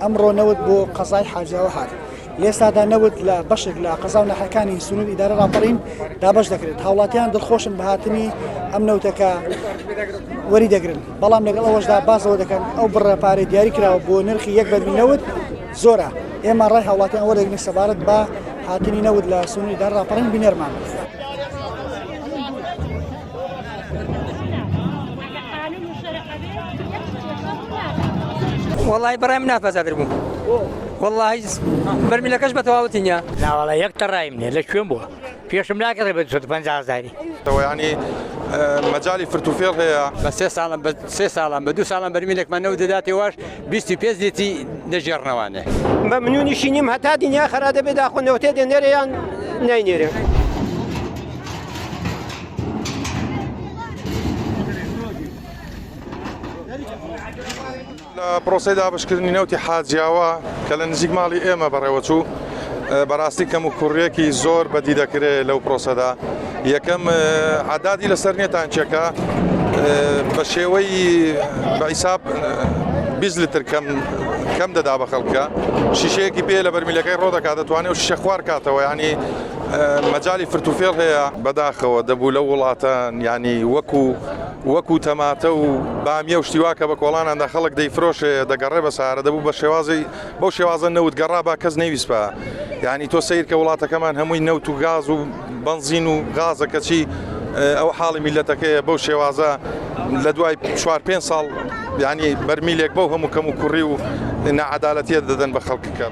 ئەمڕۆ نەوت بۆ قەزای حاجیاوە هات لێستادا نەوت لە بەشێک لە قەزا و ناحەکانی سنوور ئیدارە ڕاپەڕین دابەش دەکرێت هاوڵاتیان دڵخۆشن بە هاتنی ئەم نەوتەکە وەری دەگرن بەڵام لەگەڵ ئەوەشدا بازەوە دەکەن ئەو بڕە پارەی دیاری کراوە بۆ نرخی یەک بەرمیل نەوت زۆرە ئێمە ڕای هاوڵاتیان وەردەگرین سەبارەت بە هاتنی نەوت لە سنوور ئیدارە ڕاپەڕین بینێرمان والله برايم نافذ أدربهم والله برمي لكش بتواوتينيا لا والله يكتر رايمني ليش شو بوا في شملاك ربع صوت بنزع زاري يعني مجالي فرتوفيل هي بس 6 سالم بدو سالم برمي لك ما نود ذاتي واش بيستي بيزتي نجرنا وانه ممنون شينيم حتى دنيا خراد بدا خو نوتي دنيريان نينيري بروسيدا بشكرني نوتي حاجياوا كلا نزيق مالي ايما براوتو براستی کەم و کوڕێکی زۆر بەدی دەکرێت لەو پرۆسەدا یەکەم عادادی لەسەر نێتانچەکە بە شێوەی بە حیساب 20 لیتر کەم دەدا بە خەڵکە شیشەیەکی پێ لە بەرمیلەکەی ڕۆ دەکات دەتوانێت و شیشە خوار کاتەوە ینی مەجای فرتوفێڵ هەیە بەداخەوە دەبوو لە وڵاتان ینی وەکو تەماتە و بامیە و شتیواکە بە کۆڵاناندا خەڵک دەیفرۆشێ دەگەڕێ بە سارە دەبوو بە شێوازی بەو شێوازە نەوت گەڕا با کەس نەیویستە ینی تۆ سیر کە وڵاتەکەمان هەمووی نەوت و گاز و بنزین و غازە کەچی ئەو حاڵی میلەتەکەیە بەو شێوازە لە دوای 4-5 ساڵ ینی بەرمیلێک بەو هەموو کەم و کوڕی و نەعەدالەتیە دەدەن بە خەڵکەکە.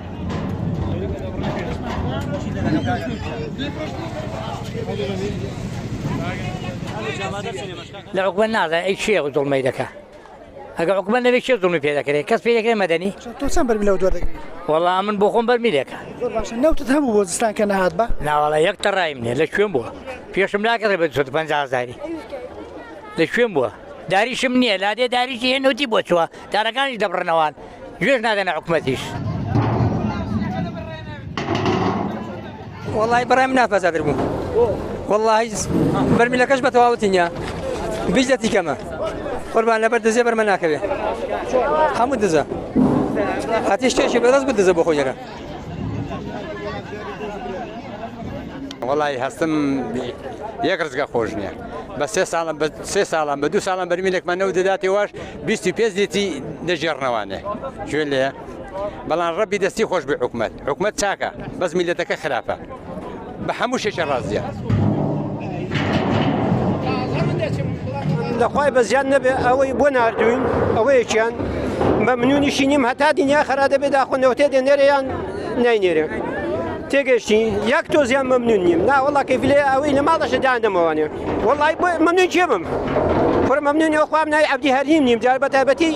لعقبة ناظر أي شيء ظلم يدك هذا عقبة نبي شيء ظلم في ذكره كسب في ذكره مدني تو سام برميل ودور دەگرێت والله من بخون برميلك باش نەوتت هەموو بۆ زستان کە نەهات بە لا والله يكتر رايمني ليش شو بوا في شملاك ربع صوت بنزع زاري ليش شو بوا داري شمنيه لا دي داري شيء إنه تبغى شو ترى كان يدبر نوان جوش نادنا عقمتيش والله برايم نافذ أدربهم والله برمي لكش بتواوتينيا بيجتي كما قربان لبرد زي برمناكبه حمود دزا هتشتي بدرس بدزا بخوجك والله هستم يكرز خوشني بس 6 سالم بدو سالم برمي لك ما نود ذاتي واش بيستي بيزتي نجرنا وانه شو اللي بلان ربي دستي خوش بحكمة ساكا بس ملتك خلافه بحموش شرازيا لخوای بەزیان نەبێ ئەوەی بۆ نردوین ئەوەیەکیان بە منونی شینیم هەتا دنیا خرا دەبێت داخۆنەوەتێ دێنێریان نینێرێ تێگەشتی یەک تۆ زیان مەمنون نیم ناوەڵا کەفیلێ ئەوەی لە ماڵەشە دادەمەوانێ وەڵی مەمنون چێ بم پڕ مەمنونی ئەوخوام ناوی عەبدی هەریم نیم جار بە تایبەتی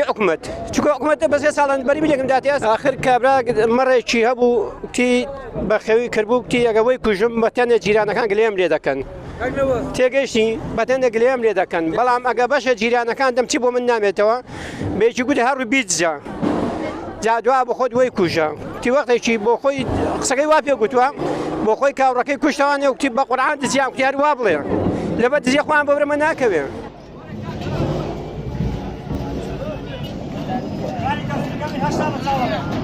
حکومەت چونکە حکومەتە بە 3 ساڵان بەرمیلێکم داتێ ئاخر کابرا مەڕێکی هەبوو کتی بەخەوی کردبوو کتی ئەگەوەی کوژم بە تەنە جیرانەکان گلێم لێ دەکەن تێگەشتی بەتەنە گلێم لێ دەکەن بەڵام ئەگە بەشە جیرانەکان دەم چی بۆ من نامێتەوە بێکی گوتی هەڕوو بیجا جادوا بۆ خۆت وەی کوژە تی وەختێکی بۆ خۆی قسەکەی وا پێ گوتووە بۆ خۆی کاوڕەکەی کوشتەوانێ وتی بە قورعان دزیان کوتیار وا بڵێ لەبەر دزیە خۆیان بە برەمە ناکەوێ هەشتا